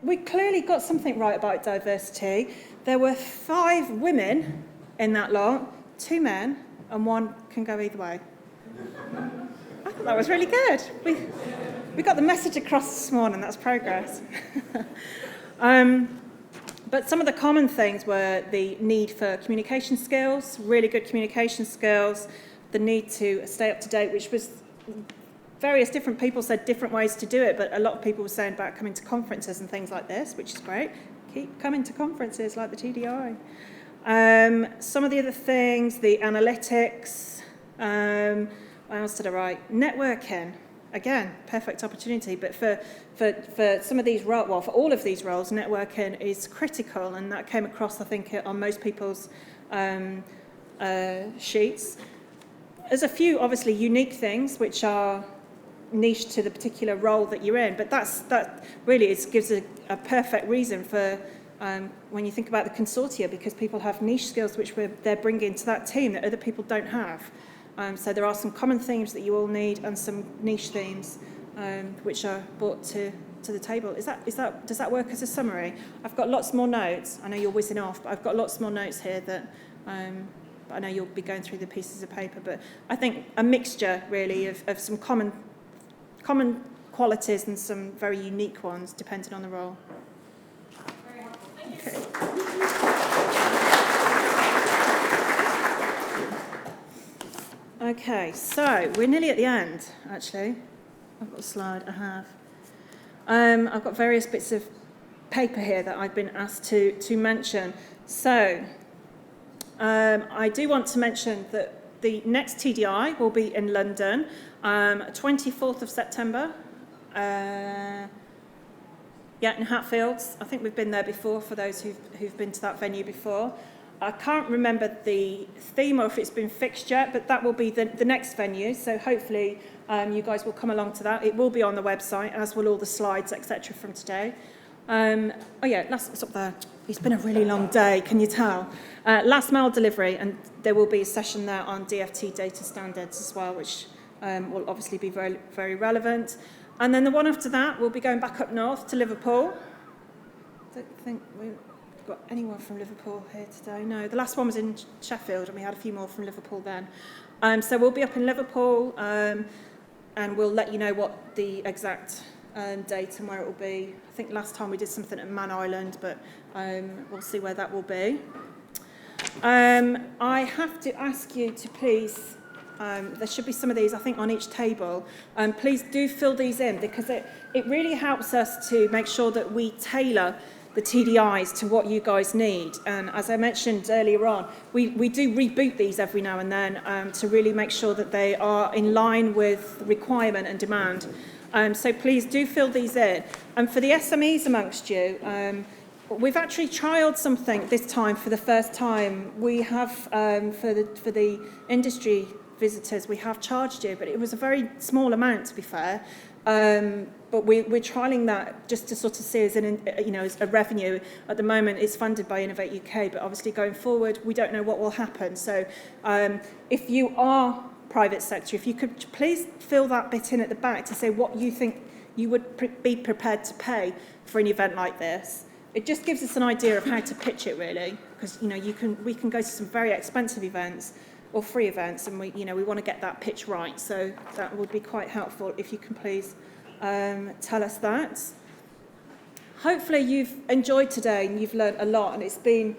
we clearly got something right about diversity. There were 5 women in that lot, 2 men, and 1 can go either way. I thought that was really good. We got the message across this morning. That's progress. But some of the common things were the need for communication skills, really good communication skills, the need to stay up to date, which was various different people said different ways to do it, but a lot of people were saying about coming to conferences and things like this, which is great. Keep coming to conferences like the TDI. Some of the other things, the analytics, what else did I write? Networking. Again, perfect opportunity, but for some of these roles, well, for all of these roles, networking is critical, and that came across, I think, on most people's sheets. There's a few, obviously, unique things which are niche to the particular role that you're in, but that really gives a perfect reason for when you think about the consortia, because people have niche skills which they're bringing to that team that other people don't have. So there are some common themes that you all need and some niche themes which are brought to the table. Does that work as a summary? I've got lots more notes. I know you're whizzing off, but I've got lots more notes here that but I know you'll be going through the pieces of paper. But I think a mixture really of some common qualities and some very unique ones depending on the role. Very helpful. Thank you. Okay, so we're nearly at the end, actually. I've got a slide, I have. I've got various bits of paper here that I've been asked to mention. So, I do want to mention that the next TDI will be in London, 24th of September. In Hatfields. I think we've been there before for those who've been to that venue before. I can't remember the theme or if it's been fixed yet, but that will be the next venue. So hopefully you guys will come along to that. It will be on the website, as will all the slides, etc. from today. It's up there. It's been a really long day, can you tell? Last mile delivery, and there will be a session there on DFT data standards as well, which will obviously be very, very relevant. And then the one after that, we'll be going back up north to Liverpool. I don't think we've got anyone from Liverpool here today. No, the last one was in Sheffield, and we had a few more from Liverpool then. So we'll be up in Liverpool, and we'll let you know what the exact date and where it will be. I think last time we did something at Man Island, but we'll see where that will be. I have to ask you to please, there should be some of these, I think, on each table. Please do fill these in, because it really helps us to make sure that we tailor the TDIs to what you guys need. And as I mentioned earlier on, we do reboot these every now and then to really make sure that they are in line with requirement and demand. So please do fill these in. And for the SMEs amongst you, we've actually trialled something this time for the first time. We have, for the industry visitors, we have charged you, but it was a very small amount, to be fair. But we're trialling that just to sort of see as as a revenue. At the moment, it's funded by Innovate UK, but obviously going forward, we don't know what will happen. So if you are private sector, if you could please fill that bit in at the back to say what you think you would be prepared to pay for an event like this. It just gives us an idea of how to pitch it, really, because we can go to some very expensive events or free events, and we want to get that pitch right. So that would be quite helpful if you can please tell us that. Hopefully you've enjoyed today and you've learned a lot, and it's been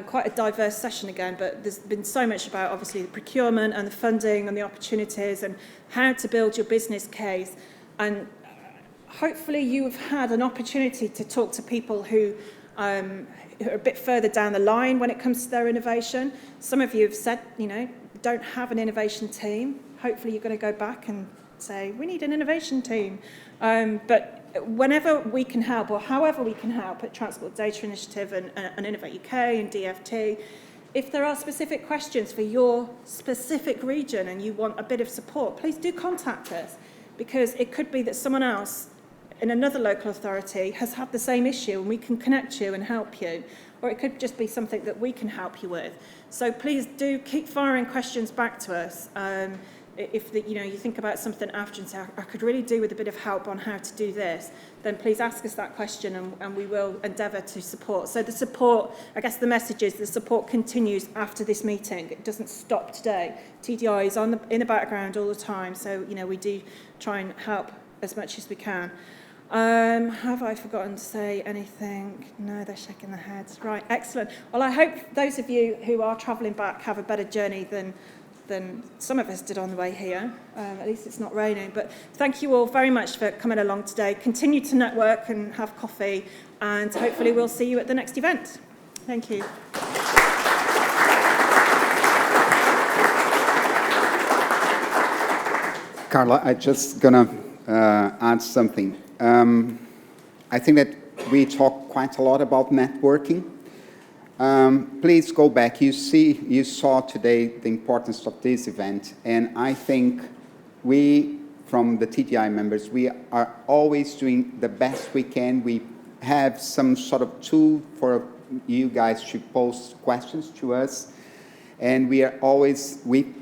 quite a diverse session again, but there's been so much about obviously the procurement and the funding and the opportunities and how to build your business case. And hopefully you have had an opportunity to talk to people who are a bit further down the line when it comes to their innovation. Some of you have said, don't have an innovation team. Hopefully you're going to go back and say, we need an innovation team. But whenever we can help, or however we can help at Transport Data Initiative and Innovate UK and DFT, if there are specific questions for your specific region and you want a bit of support, please do contact us, because it could be that someone else in another local authority has had the same issue and we can connect you and help you. Or it could just be something that we can help you with. So please do keep firing questions back to us. if you think about something after and say, I could really do with a bit of help on how to do this, then please ask us that question and we will endeavour to support. So the support, I guess the message is the support continues after this meeting. It doesn't stop today. TDI is in the background all the time, so we do try and help as much as we can. Have I forgotten to say anything? No, they're shaking their heads. Right, excellent. Well, I hope those of you who are travelling back have a better journey than some of us did on the way here. At least it's not raining. But thank you all very much for coming along today. Continue to network and have coffee, and hopefully we'll see you at the next event. Thank you. Carla, I'm just going to add something. I think that we talk quite a lot about networking. Please go back. You saw today the importance of this event, and I think we, from the TDI members, we are always doing the best we can. We have some sort of tool for you guys to post questions to us, and we've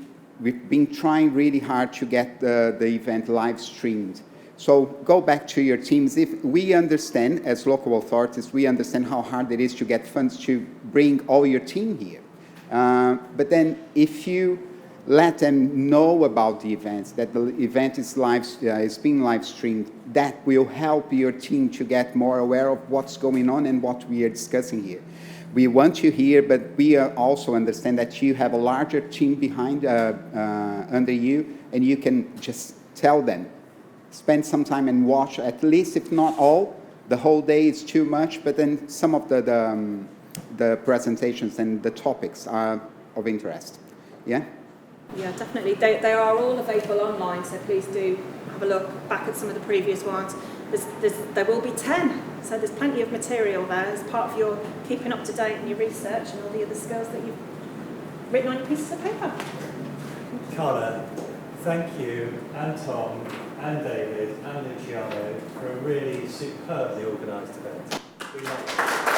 been trying really hard to get the event live streamed. So go back to your teams. If we understand, as local authorities, we understand how hard it is to get funds to bring all your team here. But then if you let them know about the events, that the event is being live streamed, that will help your team to get more aware of what's going on and what we are discussing here. We want you here, but we also understand that you have a larger team behind under you, and you can just tell them, spend some time and watch, at least if not all. The whole day is too much, but then some of the presentations and the topics are of interest. Yeah? Yeah, definitely. They are all available online, so please do have a look back at some of the previous ones. There will be 10, so there's plenty of material there as part of your keeping up to date in your research and all the other skills that you've written on your pieces of paper. Carla, thank you, and Tom, and David, and Luciano for a really superbly organised event. We love it.